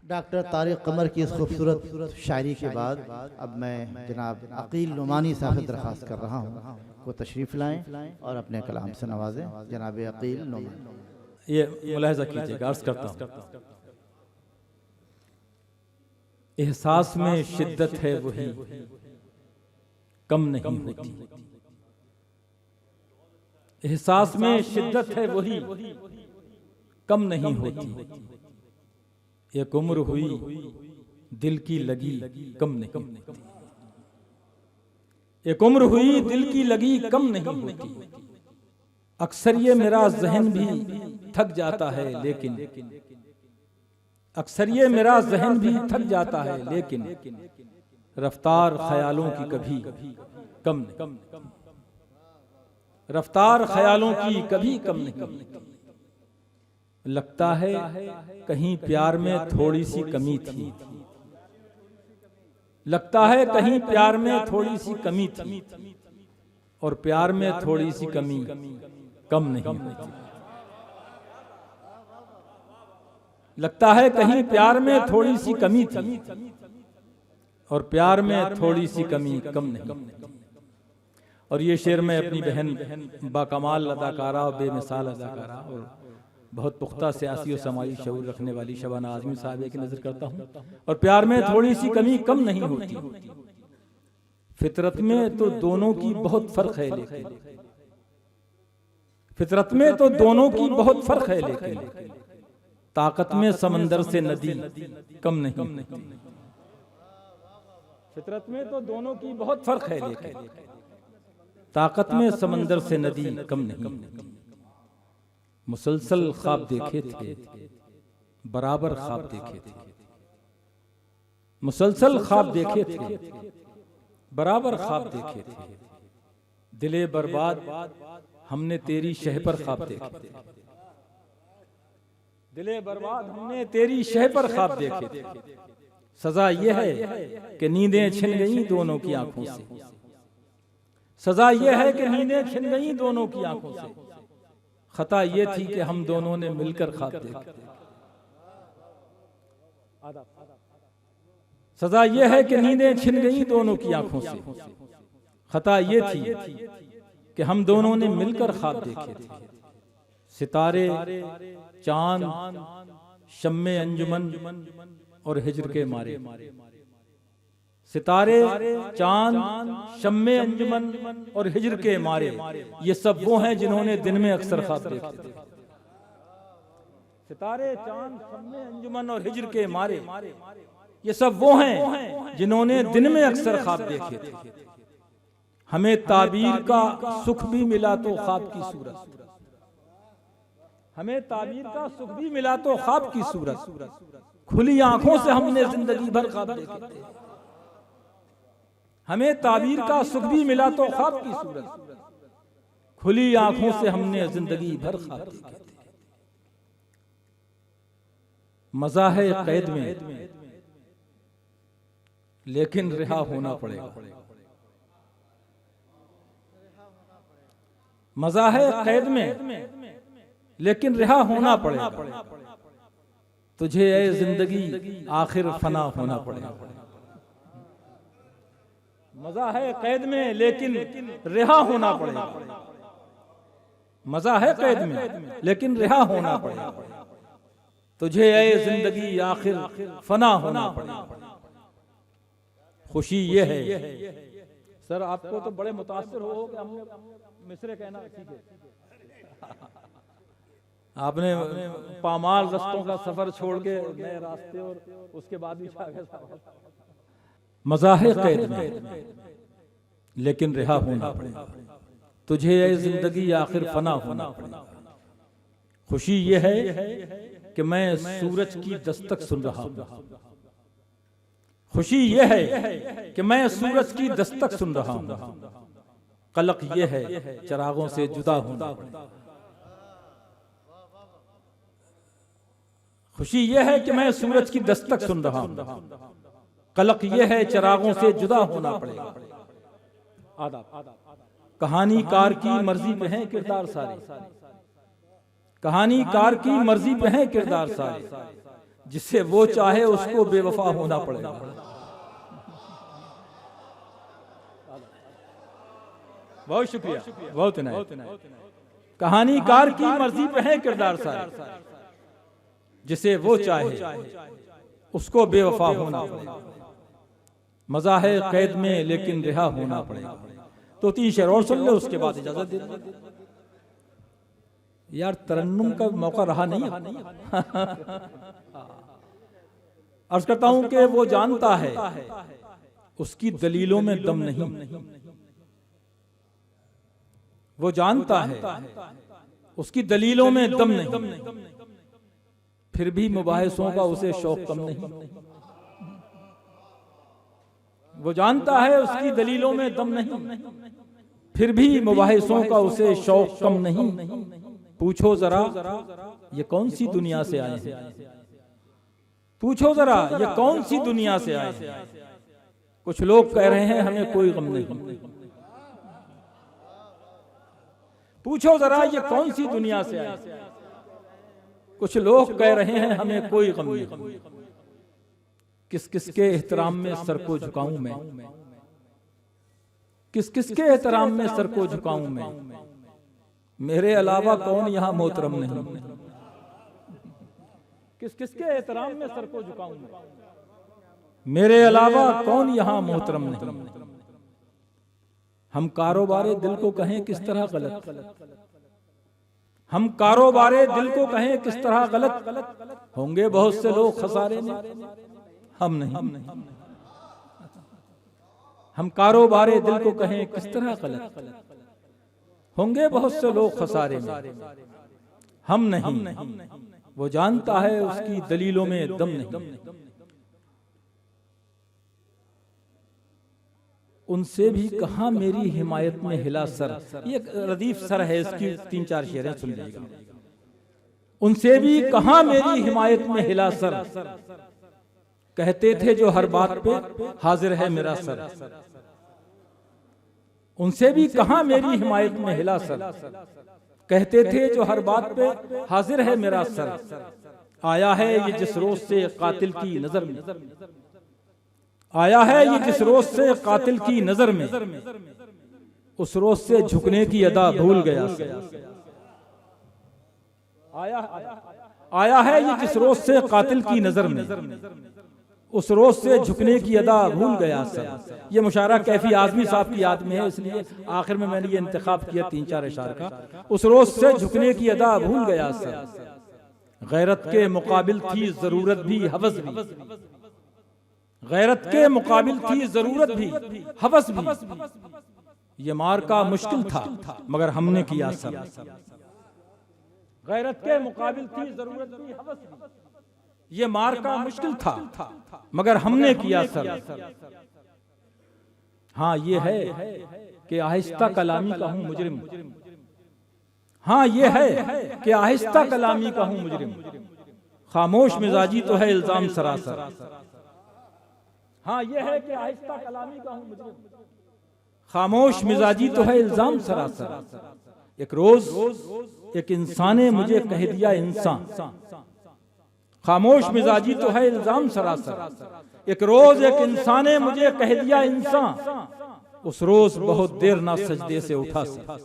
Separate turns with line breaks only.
Doctor Tariq कमर की इस खूबसूरत शायरी के बाद अब मैं जनाब अकील नुमानी साहब से दरख्वास्त कर रहा हूँ वो तशरीफ़ लाएँ और अपने कलाम से नवाजें। जनाब अकील नुमानी।
ये मुलाहजा कीजिएगा, अर्ज करता हूँ। एहसास में शिद्दत है वही कम नहीं होती। एहसास में शिद्दत है वही कम नहीं होती। एक उम्र हुई दिल की लगी कम नहीं होती। एक उम्र हुई दिल की लगी कम नहीं होती। अक्सर ये मेरा जहन भी थक जाता है लेकिन अक्सर ये मेरा जहन भी थक जाता है लेकिन रफ्तार ख्यालों की कभी कम नहीं। रफ्तार ख्यालों की कभी कम नहीं। लगता है कहीं प्यार में थोड़ी सी कमी थी। लगता है कहीं प्यार में थोड़ी सी कमी थी और प्यार में थोड़ी सी कमी कम नहीं होती। लगता है कहीं प्यार में थोड़ी सी कमी थी और प्यार में थोड़ी सी कमी कम नहीं। और ये शेर मैं अपनी बहन बाकमाल अदाकारा और बेमिसाल अदाकारा और बहुत पुख्ता सियासी और समाजी शऊर रखने वाली शबाना आज़मी साहब की नजर करता हूँ। और प्यार में थोड़ी सी कमी कम नहीं होती। फितरत में तो दोनों की बहुत फर्क है लेकिन फितरत में तो दोनों की बहुत फर्क है लेकिन ताकत में समंदर से नदी कम नहीं। फितरत में तो दोनों की बहुत फर्क है लेकिन ताकत में समंदर से नदी कम नहीं। मुसलसल ख्वाब देखे थे बराबर ख्वाब देखे थे। मुसलसल ख्वाब देखे थे बराबर ख्वाब देखे थे। दिले बर्बाद हमने तेरी शह पर ख्वाब देखे थे। दिले बर्बाद हमने तेरी शह पर ख्वाब देखे थे। सजा यह है कि नींदें छिन गईं दोनों की आंखों से। सजा यह है कि नींदें छिन गईं दोनों की आंखों से। खता यह थी कि हम दोनों ने मिलकर ख्वाब देखे। सजा यह है कि नींदें छिन गईं दोनों की आंखों से। खता यह थी कि हम दोनों ने मिलकर ख्वाब देखे थे। सितारे चांद शम्मे अंजुमन और हिज्र के मारे। सितारे चांद शम्मे अंजुमन और हिज्र के मारे ये सब वो हैं जिन्होंने दिन में अक्सर ख्वाब देखे थे। सितारे चांद शम्मे अंजुमन और हिज्र के मारे ये सब वो हैं जिन्होंने दिन में अक्सर ख्वाब देखे थे। हमें ताबीर का सुख भी मिला तो ख्वाब की सूरत। हमें ताबीर का सुख भी मिला तो ख्वाब की सूरत। खुली आंखों से हमने जिंदगी भर ख्वाब देखे थे। हमें ताबीर का सुख भी मिला तो ख्वाब की सूरत। खुली आंखों से हमने जिंदगी भर ख्वाब देखे थे। मजा है कैद में लेकिन रिहा होना पड़ेगा। मजा है कैद में लेकिन रिहा होना पड़ेगा। तुझे ऐ जिंदगी आखिर फना होना पड़ेगा। मजा है कैद में लेकिन रिहा होना पड़ेगा। मजा है कैद में लेकिन रिहा होना पड़ेगा। तुझे ऐ जिंदगी आखिर फना होना पड़ेगा। खुशी ये है सर आपको तो बड़े मुतासिर हो कि हमने मिसरे कहना सीखे। आपने पामाल रस्तों का सफर छोड़ के नए रास्ते और उसके बाद भी मजा है कैद में लेकिन रिहा होना पड़ेगा। तुझे ये जिंदगी आखिर फना होना पड़ेगा। खुशी ये है कि मैं सूरज की दस्तक सुन रहा हूं। खुशी ये है कि मैं सूरज की दस्तक सुन रहा हूं। कलक ये है चिरागों से जुदा होना। खुशी यह है कि मैं सूरज की दस्तक सुन रहा हूं। कलक यह है चिरागों से जुदा होना पड़ेगा। कहानीकार की मर्जी पे हैं किरदार सारे। कहानीकार की मर्जी पे हैं किरदार सारे। जिसे वो चाहे उसको बेवफा होना पड़ेगा। बहुत शुक्रिया, बहुत इनायत। कहानीकार की मर्जी पे है किरदार सारे, जिसे वो चाहे उसको बेवफा होना पड़ेगा। मजा है कैद में लेकिन रिहा होना पड़ेगा। तो 3 शेर और सुन ले, उसके बाद इजाजत दे दे। यार तरन्नुम का मौका रहा नहीं। अर्ज करता हूं कि वो जानता है उसकी दलीलों में दम नहीं, वो जानता है उसकी दलीलों में दम नहीं, फिर भी मुबाहिसों का उसे शौक कम नहीं। वो जानता है उसकी दलीलों में दम नहीं, फिर भी मुबाहिसों का उसे शौक कम नहीं। पूछो जरा ये कौन सी दुनिया से आए हैं, पूछो जरा ये कौन सी दुनिया से आए हैं। कुछ लोग कह रहे हैं हमें कोई गम नहीं, पूछो जरा ये कौन सी दुनिया से आए। कुछ लोग कह रहे हैं हमें कोई गम नहीं। किस किस के एहतराम में सर को झुकाऊं मैं, किस किस के एहतराम में सर को झुकाऊं मैं, मेरे अलावा कौन यहां मोहतरम नहीं। किस किस के एहतराम में सर को झुकाऊं मैं, मेरे अलावा कौन यहां मोहतरम नहीं। हम कारोबारे दिल को कहें किस तरह गलत, हम कारोबारे दिल को कहें किस तरह गलत। होंगे बहुत से लोग खसारे में, हम नहीं। हम कारोबारे दिल को कहें किस तरह गलत, होंगे बहुत से लोग खसारे में, हम नहीं। वो जानता है उसकी दलीलों में दम नहीं, उनसे भी कहां मेरी हिमायत में हिला सर। ये रदीफ सर है, इसकी 3-4 शेरें सुन लीजिएगा। उनसे भी कहां मेरी हिमायत में हिला सर, कहते थे जो हर बात पे हाजिर है मेरा सर। उनसे भी कहां मेरी हिमायत में हिला सर, कहते थे जो हर बात पे हाजिर है मेरा सर। आया है ये जिस रोज से कातिल की नजर में, आया है ये जिस रोज से कातिल की नजर में, उस रोज से झुकने की अदा भूल गया। आया है ये जिस रोज से कातिल की नजर में, उस रोज से झुकने की अदा भूल गया सर। ये मुशायरा कैफी आजमी साहब की याद में है, इसलिए आखिर में मैंने ये इंतखाब किया 3-4 इशार का। उस रोज से झुकने की अदा भूल गया सर, गैरत के मुकाबिल थी जरूरत भी हवस भी, गैरत के मुकाबिल थी जरूरत भी हवस भी। ये मार का मुश्किल था मगर हमने किया सर, गैरत के मुकाबिल थी जरूरत भी हवस भी। ये मार का मुश्किल था मगर हमने किया सर। हाँ ये है कि आहिस्ता कलामी का हूं मुजरिम, हाँ ये है कि आहिस्ता कलामी का हूं मुजरिम। खामोश मिजाजी तो है इल्जाम सरासर, हाँ ये है कि आहिस्ता कलामी का हूं मुजरिम। खामोश मिजाजी तो है इल्जाम सरासर। एक रोज एक इंसान ने मुझे कह दिया इंसान, खामोश मिजाजी तो है इल्जाम सरासर। एक रोज एक इंसान ने मुझे कह दिया इंसान, उस रोज बहुत देर ना सजदे से उठा सर।